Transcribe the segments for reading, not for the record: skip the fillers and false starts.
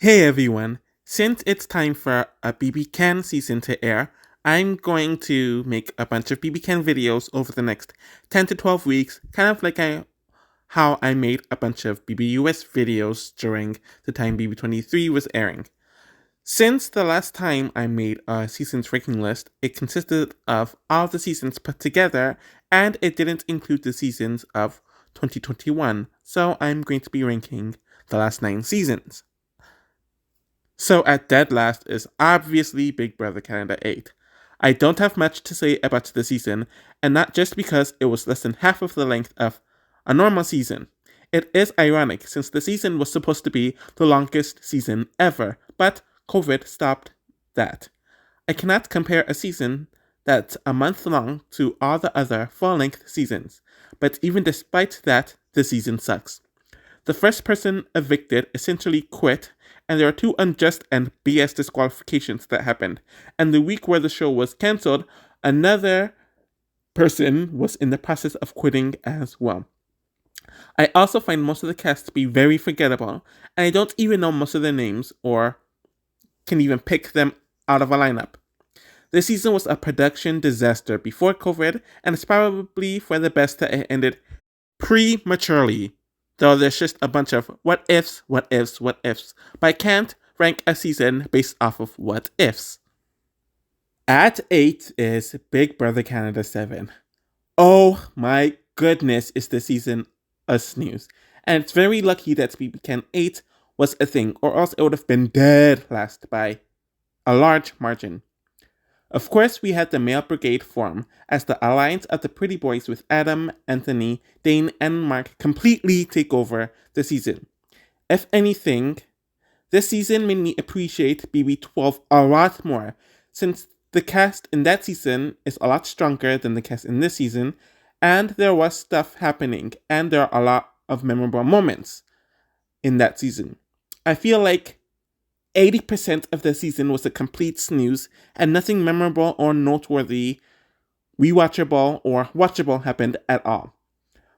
Hey everyone! Since it's time for a BBCAN season to air, I'm going to make a bunch of BBCAN videos over the next 10 to 12 weeks, kind of like how I made a bunch of BBUS videos during the time BB23 was airing. Since the last time I made a season's ranking list, it consisted of all the seasons put together, and it didn't include the seasons of 2021, so I'm going to be ranking the last 9 seasons. So at dead last is obviously Big Brother Canada 8. I don't have much to say about the season, and not just because it was less than half of the length of a normal season. It is ironic since the season was supposed to be the longest season ever, but COVID stopped that. I cannot compare a season that's a month long to all the other full length seasons, but even despite that, the season sucks. The first person evicted essentially quit, and there are two unjust and BS disqualifications that happened. And the week where the show was cancelled, another person was in the process of quitting as well. I also find most of the cast to be very forgettable, and I don't even know most of their names or can even pick them out of a lineup. This season was a production disaster before COVID, and it's probably for the best that it ended prematurely. Though there's just a bunch of what ifs, what ifs, what ifs. But I can't rank a season based off of what ifs. At 8 is Big Brother Canada 7. Oh my goodness, is this season a snooze. And it's very lucky that BBCAN 8 was a thing, or else it would have been dead last by a large margin. Of course, we had the male brigade form as the alliance of the pretty boys with Adam, Anthony, Dane, and Mark completely take over the season. If anything, this season made me appreciate BB12 a lot more, since the cast in that season is a lot stronger than the cast in this season, and there was stuff happening, and there are a lot of memorable moments in that season. I feel like 80% of the season was a complete snooze, and nothing memorable or noteworthy, rewatchable, or watchable happened at all.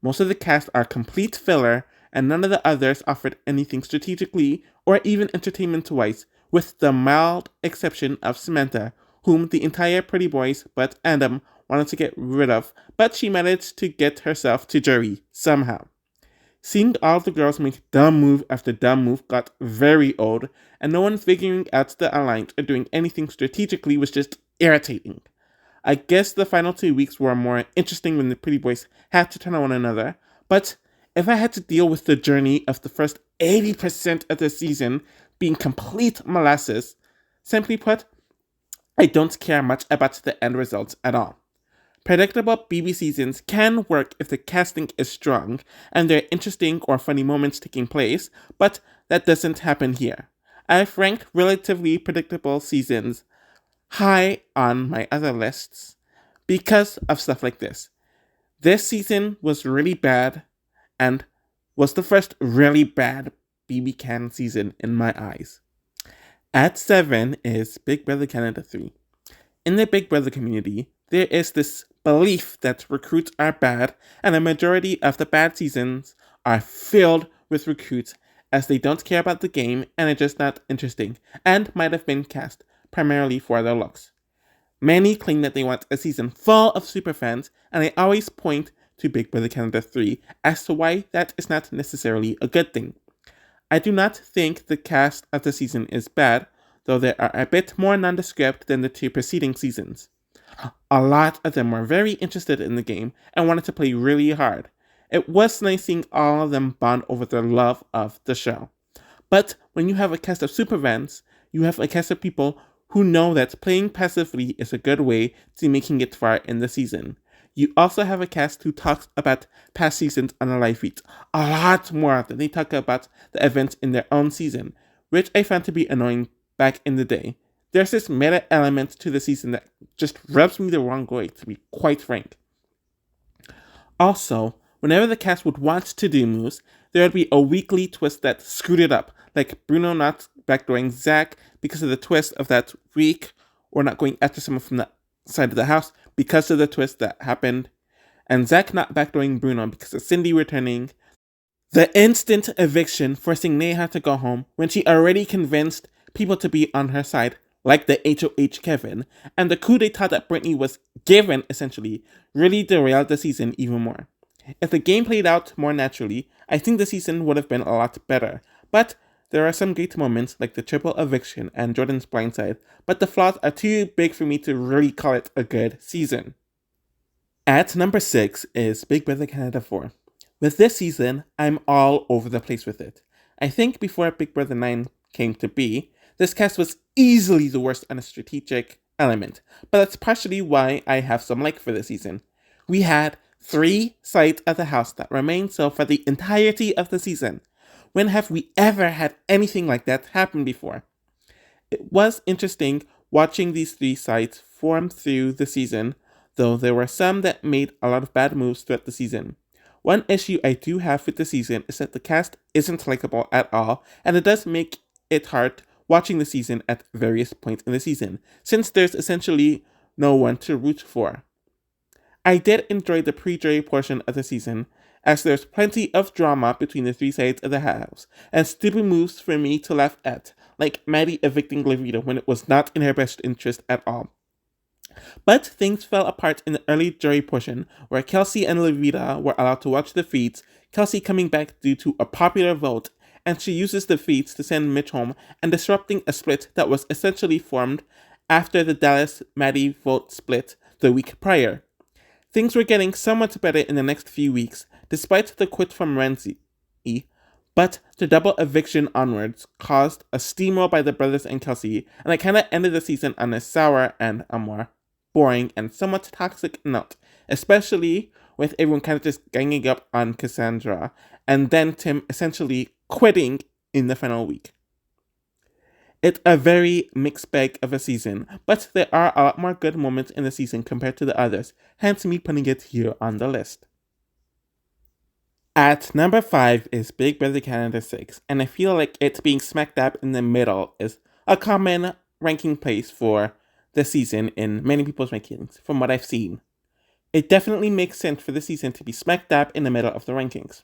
Most of the cast are complete filler, and none of the others offered anything strategically or even entertainment-wise, with the mild exception of Samantha, whom the entire Pretty Boys but Adam wanted to get rid of, but she managed to get herself to jury somehow. Seeing all the girls make dumb move after dumb move got very old, and no one figuring out the alliance or doing anything strategically was just irritating. I guess the final 2 weeks were more interesting when the pretty boys had to turn on one another, but if I had to deal with the journey of the first 80% of the season being complete molasses, simply put, I don't care much about the end results at all. Predictable BB seasons can work if the casting is strong and there are interesting or funny moments taking place, but that doesn't happen here. I've ranked relatively predictable seasons high on my other lists because of stuff like this. This season was really bad and was the first really bad BBCAN season in my eyes. At 7 is Big Brother Canada 3. In the Big Brother community, there is this belief that recruits are bad, and a majority of the bad seasons are filled with recruits as they don't care about the game and are just not interesting, and might have been cast primarily for their looks. Many claim that they want a season full of superfans, and I always point to Big Brother Canada 3 as to why that is not necessarily a good thing. I do not think the cast of the season is bad, though they are a bit more nondescript than the two preceding seasons. A lot of them were very interested in the game and wanted to play really hard. It was nice seeing all of them bond over their love of the show. But when you have a cast of superfans, you have a cast of people who know that playing passively is a good way to making it far in the season. You also have a cast who talks about past seasons on a live feed a lot more than they talk about the events in their own season, which I found to be annoying back in the day. There's this meta element to the season that just rubs me the wrong way, to be quite frank. Also, whenever the cast would want to do moves, there would be a weekly twist that screwed it up, like Bruno not backdooring Zach because of the twist of that week, or not going after someone from the side of the house because of the twist that happened, and Zach not backdooring Bruno because of Cindy returning. The instant eviction forcing Neha to go home when she already convinced people to be on her side, like the HOH Kevin, and the coup d'etat that Britney was given, essentially, really derailed the season even more. If the game played out more naturally, I think the season would have been a lot better. But there are some great moments like the triple eviction and Jordan's blindside, but the flaws are too big for me to really call it a good season. At number 6 is Big Brother Canada 4. With this season, I'm all over the place with it. I think before Big Brother 9 came to be, this cast was easily the worst on a strategic element, but that's partially why I have some like for this season. We had 3 sides of the house that remained so for the entirety of the season. When have we ever had anything like that happen before? It was interesting watching these 3 sides form through the season, though there were some that made a lot of bad moves throughout the season. One issue I do have with the season is that the cast isn't likable at all, and it does make it hard watching the season at various points in the season, since there's essentially no one to root for. I did enjoy the pre-jury portion of the season, as there's plenty of drama between the 3 sides of the house, and stupid moves for me to laugh at, like Maddie evicting Lavita when it was not in her best interest at all. But things fell apart in the early jury portion, where Kelsey and Lavita were allowed to watch the feeds, Kelsey coming back due to a popular vote, and she uses the feeds to send Mitch home and disrupting a split that was essentially formed after the Dallas Maddie vote split the week prior. Things were getting somewhat better in the next few weeks, despite the quit from Renzi, but the double eviction onwards caused a steamroll by the brothers and Kelsey, and I kinda ended the season on a sour and a more boring and somewhat toxic note, especially with everyone kind of just ganging up on Cassandra, and then Tim essentially quitting in the final week. It's a very mixed bag of a season, but there are a lot more good moments in the season compared to the others, hence me putting it here on the list. At number 5 is Big Brother Canada 6, and I feel like it being smack dab in the middle is a common ranking place for the season in many people's rankings, from what I've seen. It definitely makes sense for the season to be smack dab in the middle of the rankings.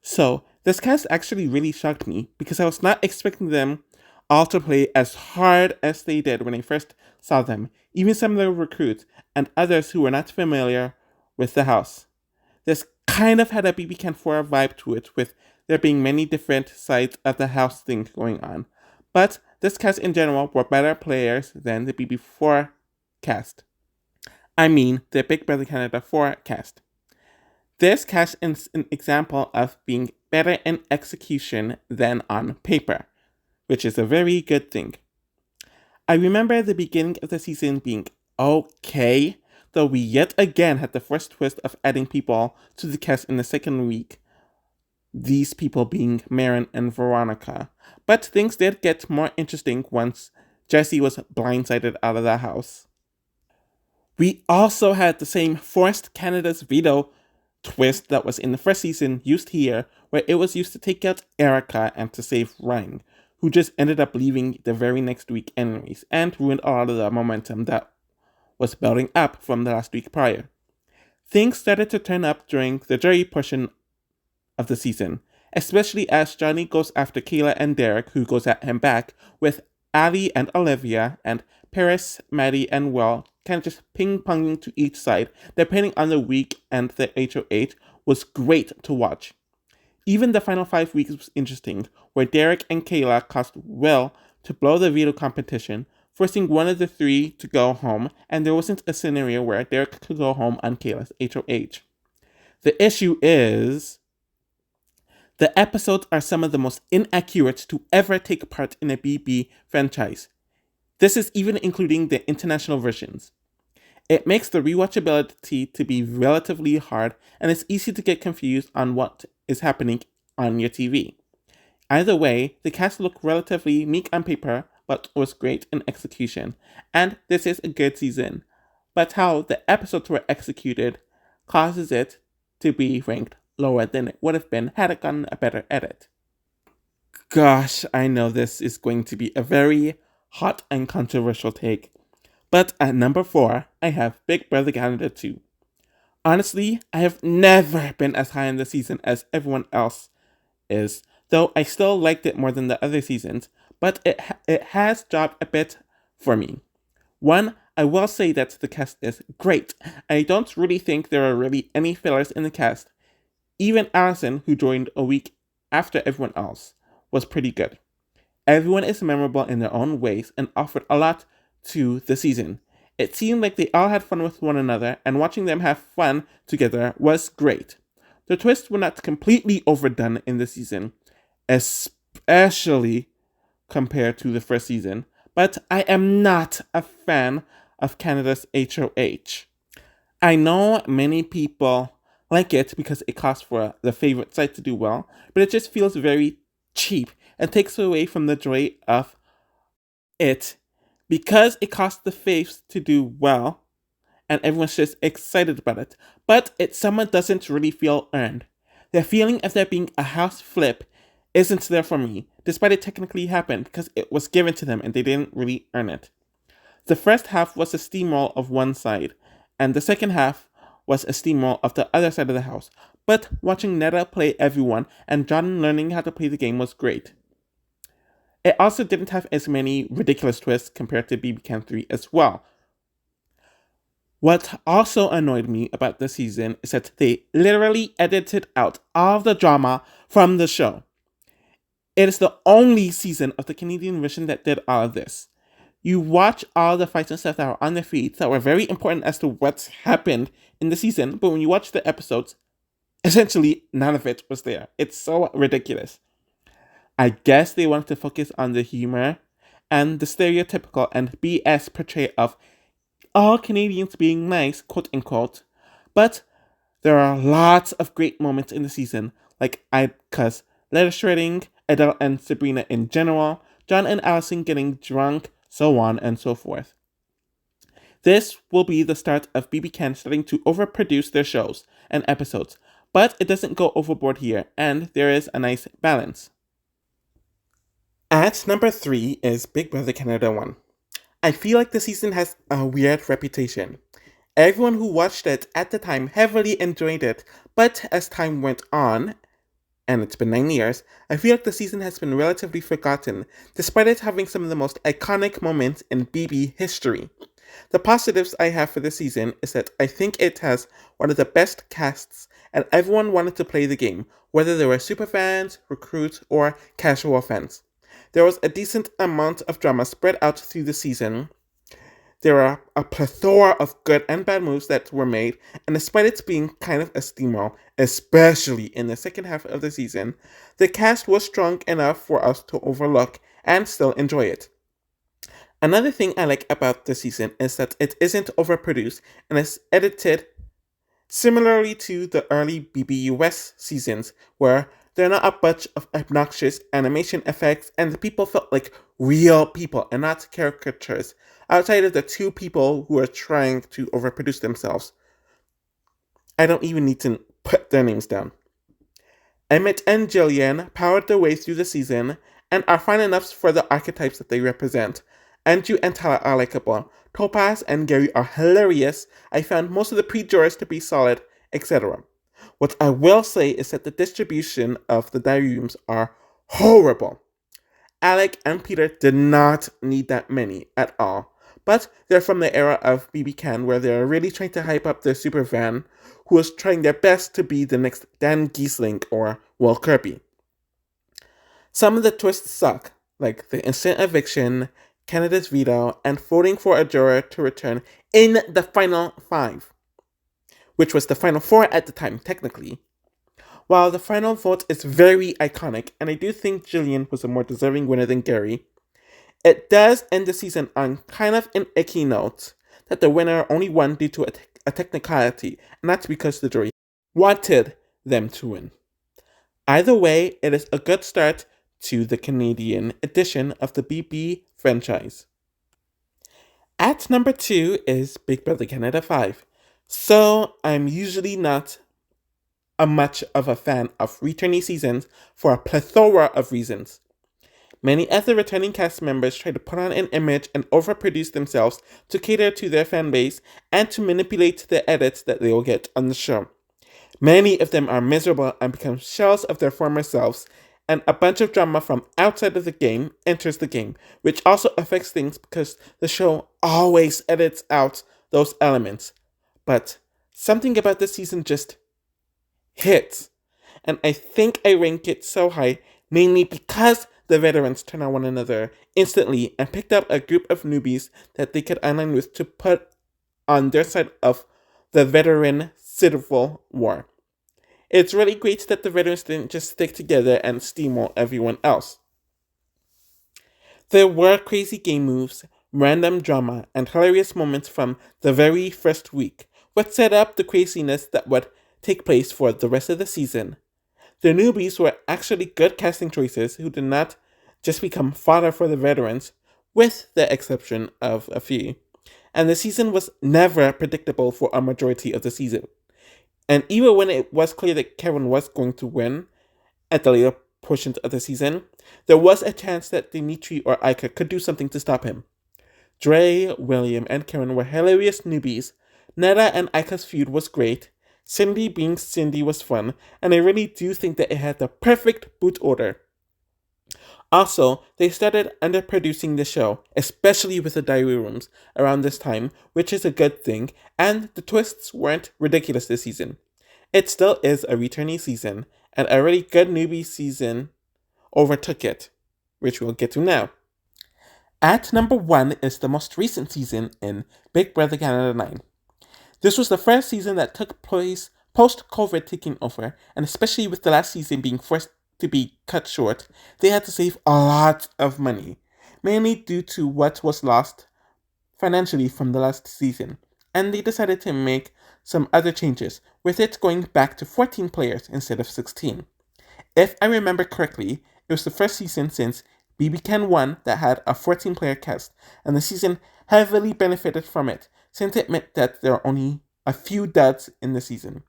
So, this cast actually really shocked me because I was not expecting them all to play as hard as they did when I first saw them, even some of the recruits and others who were not familiar with the house. This kind of had a BBCAN 4 vibe to it, with there being many different sides of the house thing going on. But this cast in general were better players than the BB4 cast. I mean, the Big Brother Canada 4 cast. This cast is an example of being better in execution than on paper, which is a very good thing. I remember the beginning of the season being okay, though we yet again had the first twist of adding people to the cast in the second week, these people being Maren and Veronica. But things did get more interesting once Jesse was blindsided out of the house. We also had the same forced Canada's veto twist that was in the first season used here, where it was used to take out Erica and to save Ryan, who just ended up leaving the very next week anyways, and ruined a lot of the momentum that was building up from the last week prior. Things started to turn up during the jury portion of the season, especially as Johnny goes after Kayla and Derek, who goes at him back, with Ali and Olivia, and Paris, Maddie, and Will kind of just ping-ponging to each side, depending on the week, and the HOH was great to watch. Even the final 5 weeks was interesting, where Derek and Kayla caused Will to blow the veto competition, forcing one of the 3 to go home, and there wasn't a scenario where Derek could go home on Kayla's HOH. The issue is, the episodes are some of the most inaccurate to ever take part in a BB franchise. This is even including the international versions. It makes the rewatchability to be relatively hard, and it's easy to get confused on what is happening on your TV. Either way, the cast looked relatively meek on paper, but was great in execution, and this is a good season. But how the episodes were executed causes it to be ranked lower than it would have been had it gotten a better edit. Gosh, I know this is going to be a very hot and controversial take, but at number 4, I have Big Brother Canada 2. Honestly, I have never been as high in the season as everyone else is, though I still liked it more than the other seasons, but it has dropped a bit for me. One, I will say that the cast is great. I don't really think there are really any fillers in the cast. Even Allison, who joined a week after everyone else, was pretty good. Everyone is memorable in their own ways and offered a lot to the season. It seemed like they all had fun with one another, and watching them have fun together was great. The twists were not completely overdone in the season, especially compared to the first season, but I am not a fan of Canada's HOH. I know many people like it because it costs for the favorite site to do well, but it just feels very cheap and takes away from the joy of it because it costs the faves to do well and everyone's just excited about it. But it someone doesn't really feel earned. The feeling of there being a house flip isn't there for me, despite it technically happened because it was given to them and they didn't really earn it. The first half was a steamroll of one side, and the second half was a steamroll of the other side of the house. But watching Netta play everyone and John learning how to play the game was great. It also didn't have as many ridiculous twists compared to BBCAN 3 as well. What also annoyed me about the season is that they literally edited out all of the drama from the show. It is the only season of the Canadian version that did all of this. You watch all the fights and stuff that were on the feeds that were very important as to what's happened in the season, but when you watch the episodes, essentially none of it was there. It's so ridiculous. I guess they wanted to focus on the humor and the stereotypical and BS portrayal of all Canadians being nice, quote unquote, but there are lots of great moments in the season, like Ika's letter shredding, Adele and Sabrina in general, John and Allison getting drunk, so on and so forth. This will be the start of BBCAN starting to overproduce their shows and episodes, but it doesn't go overboard here, and there is a nice balance. At number 3 is Big Brother Canada 1. I feel like the season has a weird reputation. Everyone who watched it at the time heavily enjoyed it, but as time went on, and it's been 9 years, I feel like the season has been relatively forgotten, despite it having some of the most iconic moments in BB history. The positives I have for this season is that I think it has one of the best casts, and everyone wanted to play the game, whether they were superfans, recruits, or casual fans. There was a decent amount of drama spread out through the season. There are a plethora of good and bad moves that were made, and despite it being kind of a steamroll, especially in the second half of the season, the cast was strong enough for us to overlook and still enjoy it. Another thing I like about this season is that it isn't overproduced and is edited similarly to the early BBUS seasons, where there are not a bunch of obnoxious animation effects and the people felt like real people and not caricatures, outside of the two people who are trying to overproduce themselves. I don't even need to put their names down. Emmett and Jillian powered their way through the season and are fine enough for the archetypes that they represent. Andrew and Tala are likable. Topaz and Gary are hilarious. I found most of the pre-jurors to be solid, etc. What I will say is that the distribution of the diary rooms are horrible. Alec and Peter did not need that many at all. But they're from the era of BBCAN where they're really trying to hype up their super fan, who is trying their best to be the next Dan Giesling or Will Kirby. Some of the twists suck, like the instant eviction, Canada's veto, and voting for a juror to return in the final 5, which was the final 4 at the time, technically. While the final vote is very iconic, and I do think Jillian was a more deserving winner than Gary, it does end the season on kind of an icky note that the winner only won due to a technicality, and that's because the jury wanted them to win. Either way, it is a good start to the Canadian edition of the BB franchise. At number 2 is Big Brother Canada 5. So, I'm usually not much of a fan of returnee seasons for a plethora of reasons. Many of the returning cast members try to put on an image and overproduce themselves to cater to their fan base and to manipulate the edits that they will get on the show. Many of them are miserable and become shells of their former selves, and a bunch of drama from outside of the game enters the game, which also affects things because the show always edits out those elements. But something about this season just hits, and I think I rank it so high mainly because the veterans turned on one another instantly and picked up a group of newbies that they could align with to put on their side of the veteran civil war. It's really great that the veterans didn't just stick together and steamroll everyone else. There were crazy game moves, random drama, and hilarious moments from the very first week, which set up the craziness that would take place for the rest of the season. The newbies were actually good casting choices who did not just become fodder for the veterans, with the exception of a few. And the season was never predictable for a majority of the season. And even when it was clear that Kevin was going to win at the later portions of the season, there was a chance that Dimitri or Ica could do something to stop him. Dre, William, and Karen were hilarious newbies. Netta and Ica's feud was great. Cindy being Cindy was fun, and I really do think that it had the perfect boot order. Also, they started underproducing the show, especially with the diary rooms, around this time, which is a good thing, and the twists weren't ridiculous this season. It still is a returnee season, and a really good newbie season overtook it, which we'll get to now. At number 1 is the most recent season in Big Brother Canada 9. This was the first season that took place post-COVID taking over, and especially with the last season being forced to be cut short, they had to save a lot of money, mainly due to what was lost financially from the last season, and they decided to make some other changes, with it going back to 14 players instead of 16. If I remember correctly, it was the first season since BBCAN 1 that had a 14-player cast, and the season heavily benefited from it, since it meant that there were only a few duds in the season.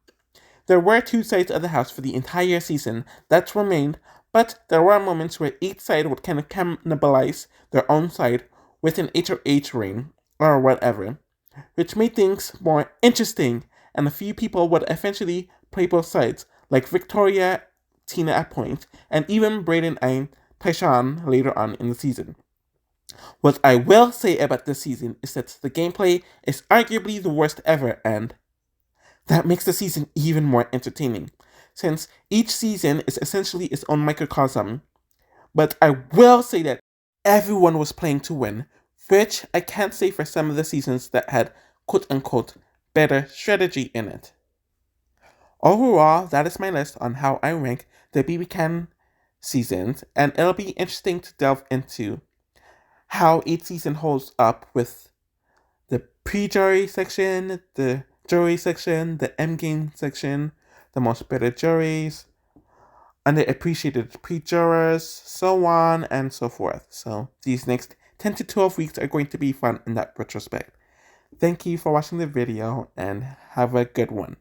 There were two sides of the house for the entire season that remained, but there were moments where each side would kind of cannibalize their own side with an HOH ring, or whatever, which made things more interesting, and a few people would eventually play both sides, like Victoria, Tina at point, and even Brayden and Tyshawn later on in the season. What I will say about this season is that the gameplay is arguably the worst ever, and that makes the season even more entertaining, since each season is essentially its own microcosm. But I will say that everyone was playing to win, which I can't say for some of the seasons that had quote-unquote better strategy in it. Overall, that is my list on how I rank the BBCAN seasons, and it'll be interesting to delve into how each season holds up with the pre-jury section, the jury section, the endgame section, the most better juries, underappreciated pre-jurors, so on and so forth. So these next 10 to 12 weeks are going to be fun in that retrospect. Thank you for watching the video and have a good one.